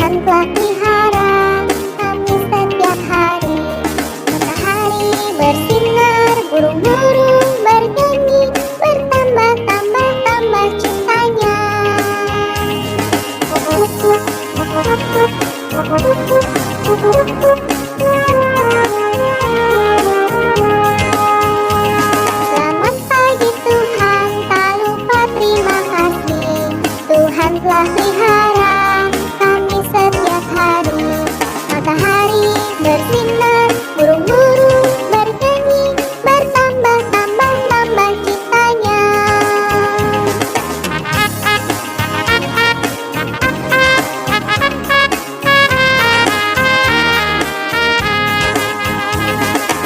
Tuhan telah pelihara kami setiap hari. Matahari bersinar, burung-burung bernyanyi, bertambah-tambah cintanya. Selamat pagi Tuhan, tak lupa terima kasih. Tuhan telah pelihara kami setiap hari. Matahari bersinar, burung-burung bernyanyi, bertambah-tambah cintanya.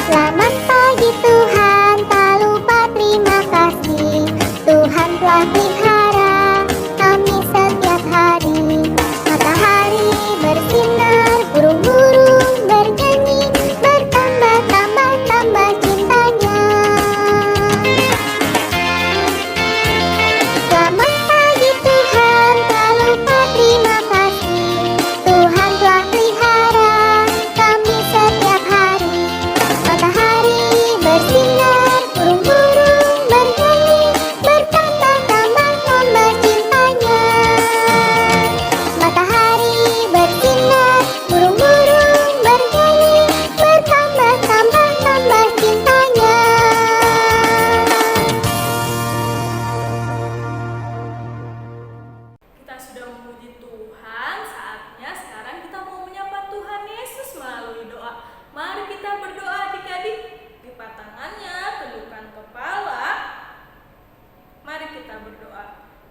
Selamat pagi Tuhan, tak lupa terima kasih. Tuhan telah pelihara kami setiap hari. Matahari bersinar, burung-burung bernyanyi, bertambah-tambah cintanya. Selamat pagi Tuhan, tak lupa terima kasih. Tuhan telah pelihara kami setiap hari. Matahari bersinar, burung-burung bernyanyi, bertambah-tambah cintanya. Matahari bersinar, burung-burung bernyanyi, bertambah-tambah cintanya. Kita sudah memuji Tuhan, saatnya sekarang kita mau menyapa Tuhan Yesus melalui doa. Mari kita berdoa adik-adik. Lipat tangannya, tundukkan kepala. Mari kita berdoa.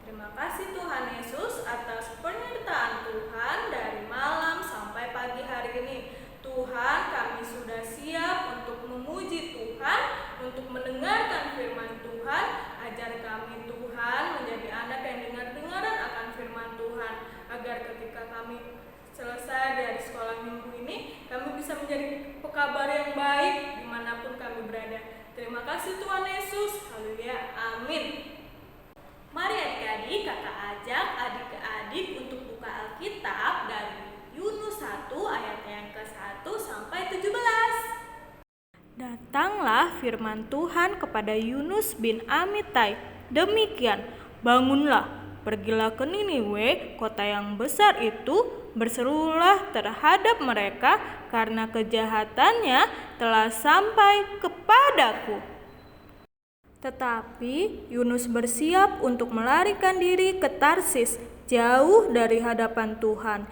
Terima kasih Tuhan Yesus atas penyertaan Tuhan dari malam sampai pagi hari ini. Tuhan, kami sudah siap untuk memuji Tuhan, untuk mendengarkan firman Tuhan. Ajar kami Tuhan menjadi anak yang dengar-dengaran akan firman Tuhan, agar ketika kami selesai dari sekolah minggu ini, kami bisa menjadi pekabar yang baik dimanapun kami berada. Terima kasih Tuhan Yesus. Haleluya. Amin. Mari adik-adik, kakak ajak adik-adik untuk buka Alkitab dari Yunus 1 ayat yang ke-1 sampai 17. Datanglah firman Tuhan kepada Yunus bin Amittai, demikian, bangunlah, pergilah ke Niniwe, kota yang besar itu, berserulah terhadap mereka, karena kejahatannya telah sampai kepadaku. Tetapi Yunus bersiap untuk melarikan diri ke Tarsis, jauh dari hadapan Tuhan.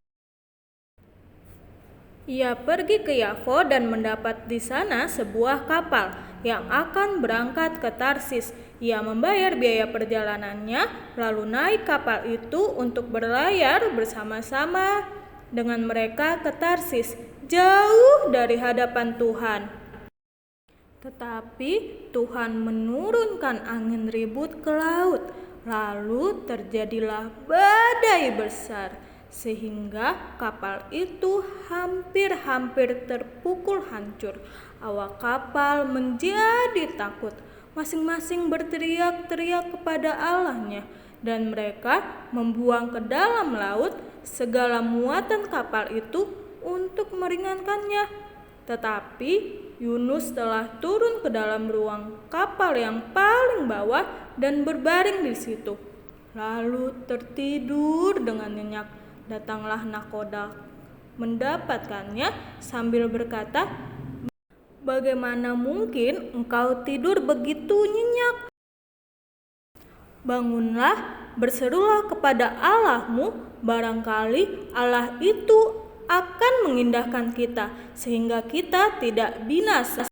Ia pergi ke Yafo dan mendapat di sana sebuah kapal yang akan berangkat ke Tarsis. Ia membayar biaya perjalanannya, lalu naik kapal itu untuk berlayar bersama-sama dengan mereka ke Tarsis, jauh dari hadapan Tuhan. Tetapi Tuhan menurunkan angin ribut ke laut, lalu terjadilah badai besar, sehingga kapal itu hampir terpukul hancur. Awak kapal menjadi takut, masing-masing berteriak-teriak kepada Allahnya, dan mereka membuang ke dalam laut segala muatan kapal itu untuk meringankannya. Tetapi Yunus telah turun ke dalam ruang kapal yang paling bawah dan berbaring di situ, lalu tertidur dengan nyenyak. Datanglah nakoda mendapatkannya sambil berkata, "Bagaimana mungkin engkau tidur begitu nyenyak? Bangunlah, berserulah kepada Allahmu, barangkali Allah itu akan mengindahkan kita, sehingga kita tidak binasa."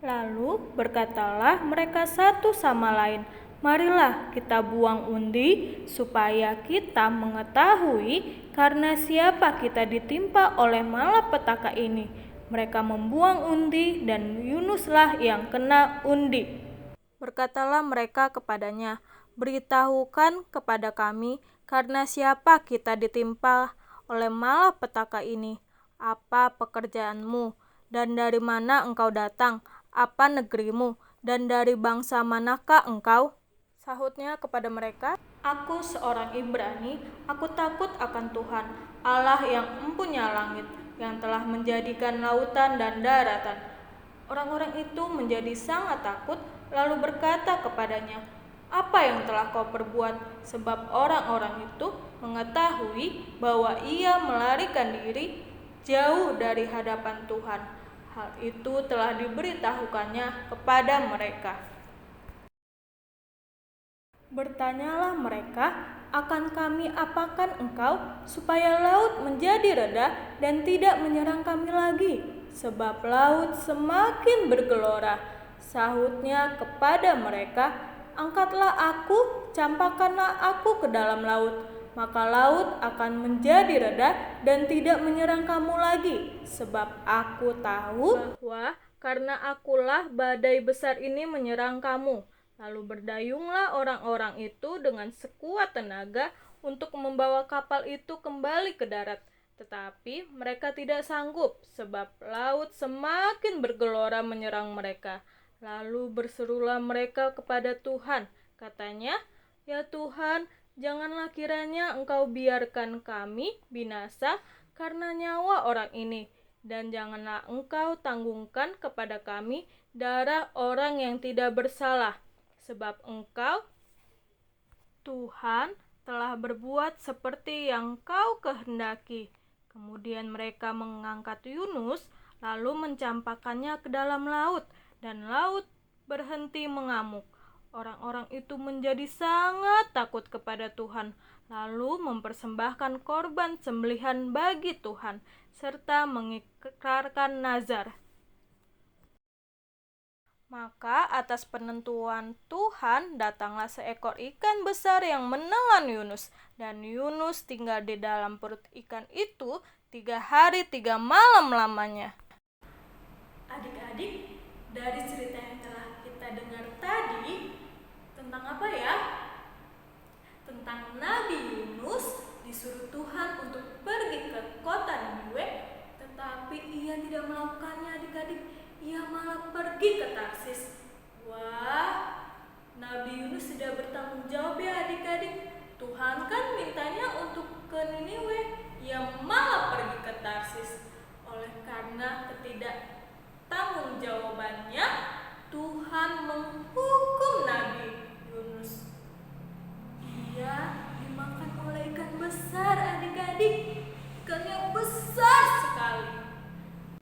Lalu berkatalah mereka satu sama lain, "Marilah kita buang undi, supaya kita mengetahui karena siapa kita ditimpa oleh malapetaka ini." Mereka membuang undi, dan Yunuslah yang kena undi. Berkatalah mereka kepadanya, "Beritahukan kepada kami, karena siapa kita ditimpa oleh malapetaka ini. Apa pekerjaanmu, dan dari mana engkau datang? Apa negerimu, dan dari bangsa manakah engkau?" Sahutnya kepada mereka, "Aku seorang Ibrani, aku takut akan Tuhan, Allah yang empunya langit, yang telah menjadikan lautan dan daratan. Orang-orang itu menjadi sangat takut, lalu berkata kepadanya, "Apa yang telah kau perbuat?" Sebab orang-orang itu mengetahui bahwa ia melarikan diri jauh dari hadapan Tuhan. Hal itu telah diberitahukannya kepada mereka. Bertanyalah mereka, "Akan kami apakan engkau, supaya laut menjadi reda dan tidak menyerang kami lagi? Sebab laut semakin bergelora." Sahutnya kepada mereka, "Angkatlah aku, campakkanlah aku ke dalam laut, maka laut akan menjadi reda dan tidak menyerang kamu lagi. Sebab aku tahu bahwa karena akulah badai besar ini menyerang kamu." Lalu berdayunglah orang-orang itu dengan sekuat tenaga untuk membawa kapal itu kembali ke darat. Tetapi mereka tidak sanggup, sebab laut semakin bergelora menyerang mereka. Lalu berserulah mereka kepada Tuhan. Katanya, "Ya Tuhan, janganlah kiranya Engkau biarkan kami binasa karena nyawa orang ini. Dan janganlah Engkau tanggungkan kepada kami darah orang yang tidak bersalah. Sebab Engkau, Tuhan, telah berbuat seperti yang Kau kehendaki." Kemudian mereka mengangkat Yunus, lalu mencampakkannya ke dalam laut, dan laut berhenti mengamuk. Orang-orang itu menjadi sangat takut kepada Tuhan, lalu mempersembahkan korban sembelihan bagi Tuhan, serta mengikrarkan nazar. Maka atas penentuan Tuhan datanglah seekor ikan besar yang menelan Yunus, dan Yunus tinggal di dalam perut ikan itu 3 hari 3 malam lamanya. Adik-adik, dari cerita yang telah kita dengar tadi, tentang apa ya? Tentang Nabi Yunus disuruh Tuhan untuk pergi ke kota Niniwe, tetapi ia tidak melakukannya, adik-adik. Ia malah pergi ke Tarsis. Wah, Nabi Yunus tidak bertanggung jawab ya, adik-adik. Tuhan kan mintanya untuk ke Niniwe, ia malah pergi ke Tarsis. Oleh karena ketidaktanggungjawabannya, Tuhan menghukum Nabi Yunus. Ia dimakan oleh ikan besar, adik-adik. Ikannya besar sekali.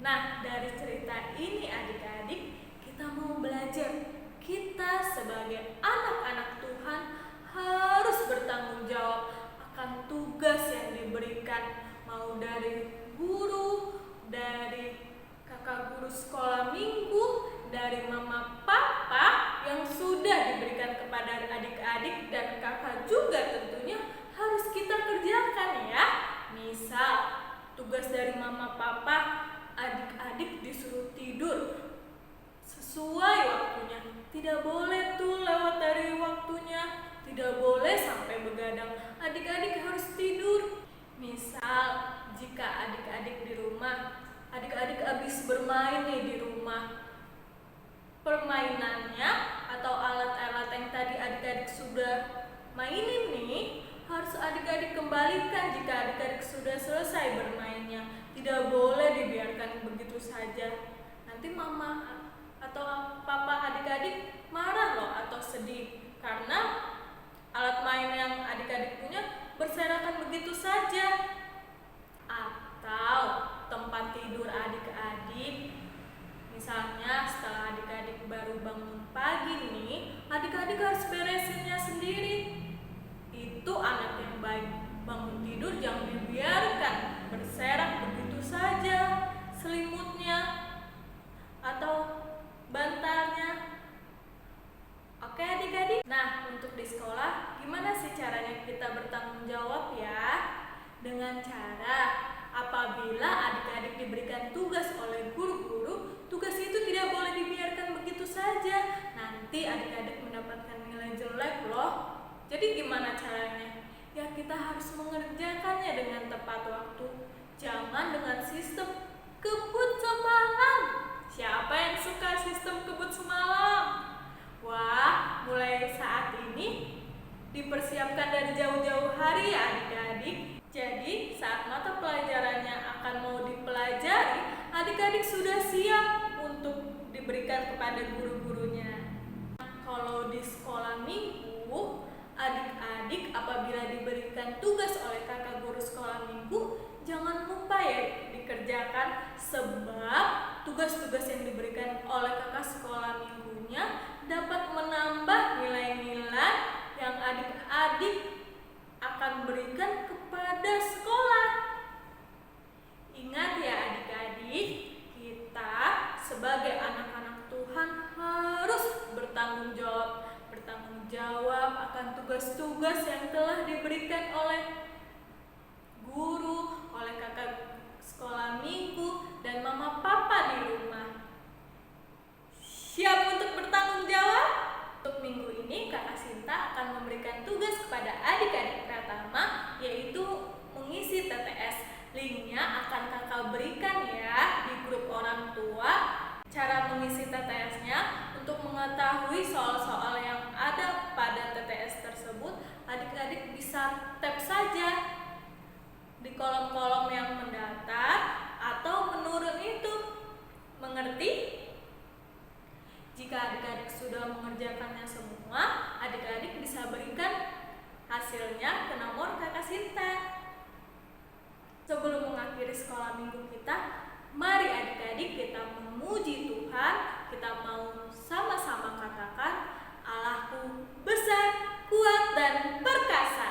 Nah, dari cerita ini adik-adik, kita mau belajar. Kita sebagai anak-anak Tuhan harus bertanggung jawab akan tugas yang diberikan, mau dari guru, dari kakak guru sekolah minggu, dari mama papa yang sudah diberikan kepada adik-adik, dan kakak juga tentunya harus kita kerjakan ya. Misal, tugas dari mama papa, adik-adik disuruh tidur sesuai waktunya. Tidak boleh tuh lewat dari waktunya. Tidak boleh sampai begadang. Adik-adik harus tidur. Misal, jika adik-adik di rumah, adik-adik habis bermain nih di rumah, permainannya atau alat-alat yang tadi adik-adik sudah mainin nih, harus adik-adik kembalikan jika adik-adik sudah selesai bermainnya. Tidak boleh dibiarkan begitu saja. Nanti mama atau papa adik-adik marah loh atau sedih karena alat main yang adik-adik punya berserakan begitu saja. Atau tempat tidur adik-adik, misalnya setelah adik-adik baru bangun pagi nih, adik-adik harus beresinnya sendiri. Itu anak yang baik, bangun tidur jangan dibiarkan berserak begitu saja selimutnya atau bantalnya. Oke adik-adik, nah untuk di sekolah gimana sih caranya kita bertanggung jawab ya? Dengan cara apabila adik-adik diberikan tugas oleh guru-guru, tugas itu tidak boleh dibiarkan begitu saja. Nanti adik-adik mendapatkan nilai jelek loh. Jadi gimana caranya? Ya kita harus mengerjakannya dengan tepat waktu. Jangan dengan sistem kebut semalam. Siapa yang suka sistem kebut semalam? Wah, mulai saat ini dipersiapkan dari jauh-jauh hari ya adik-adik. Jadi saat mata kepada guru-gurunya. Kalau di sekolah minggu, adik-adik apabila diberikan tugas oleh kakak guru sekolah minggu, jangan lupa ya dikerjakan, sebab tugas-tugas yang diberikan oleh kakak sekolah minggunya dapat menambah nilai-nilai yang adik-adik akan berikan kepada sekolah. Ingat ya adik-adik, kita sebagai anak-anak Tuhan harus bertanggung jawab akan tugas-tugas yang telah diberikan oleh guru, oleh kakak sekolah minggu, dan mama papa di rumah. Siap untuk bertanggung jawab? Untuk minggu ini Kakak Sinta akan memberikan tugas kepada adik-adik Pratama, yaitu mengisi TTS. Linknya akan kakak berikan ya di grup orang tua. Cara mengisi TTS-nya, untuk mengetahui soal-soal yang ada pada TTS tersebut, adik-adik bisa tap saja di kolom-kolom yang mendatar atau menurun itu. Mengerti? Jika adik-adik sudah mengerjakannya semua, adik-adik bisa berikan hasilnya ke nomor Kakak Sinta. Sebelum mengakhiri sekolah minggu kita, mari adik-adik kita memuji Tuhan. Kita mau sama-sama katakan, Allahku besar, kuat, dan perkasa.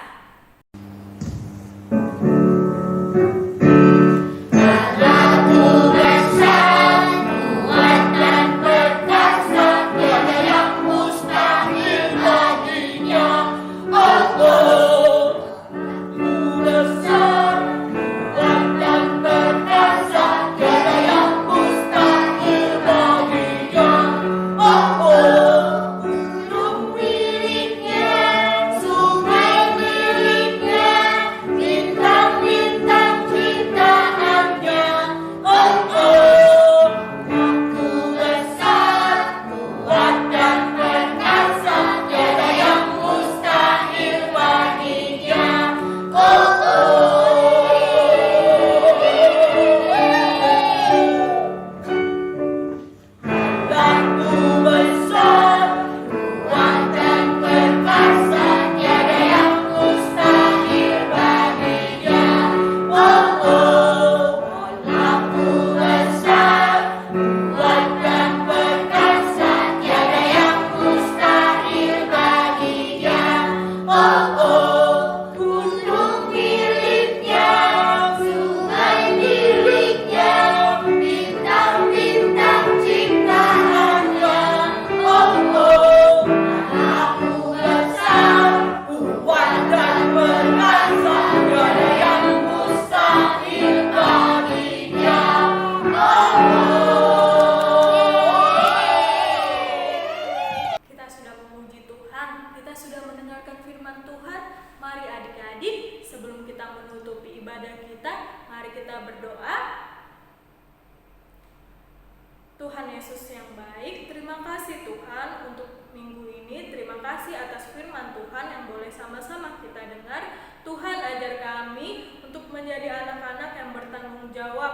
Tuhan Yesus yang baik, terima kasih Tuhan untuk minggu ini. Terima kasih atas firman Tuhan yang boleh sama-sama kita dengar. Tuhan ajar kami untuk menjadi anak-anak yang bertanggung jawab,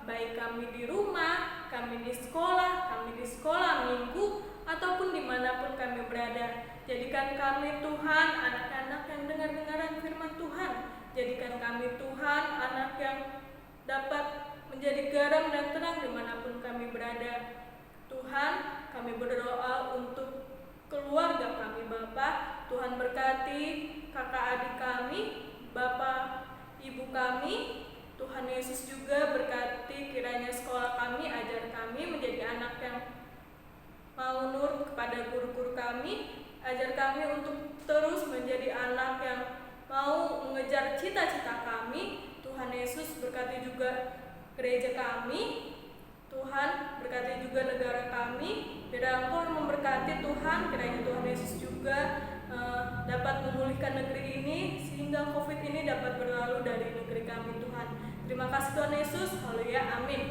baik kami di rumah, kami di sekolah minggu, ataupun dimanapun kami berada. Jadikan kami Tuhan anak-anak yang dengar-dengaran firman Tuhan. Jadikan kami Tuhan anak yang dapat menjadi garam dan terang dimanapun kami berada. Tuhan, kami berdoa untuk keluarga kami Bapa. Tuhan berkati kakak adik kami, Bapak Ibu kami. Tuhan Yesus juga berkati kiranya sekolah kami, ajar kami menjadi anak yang mau nurut kepada guru-guru kami. Ajar kami untuk terus menjadi anak yang mau mengejar cita-cita kami. Tuhan Yesus berkati juga gereja kami. Tuhan berkati juga negara kami. Biar Engkau memberkati Tuhan. Kiranya Tuhan Yesus juga dapat memulihkan negeri ini, sehingga COVID ini dapat berlalu dari negeri kami Tuhan. Terima kasih Tuhan Yesus. Haleluya, amin.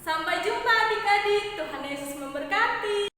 Sampai jumpa adik-adik. Tuhan Yesus memberkati.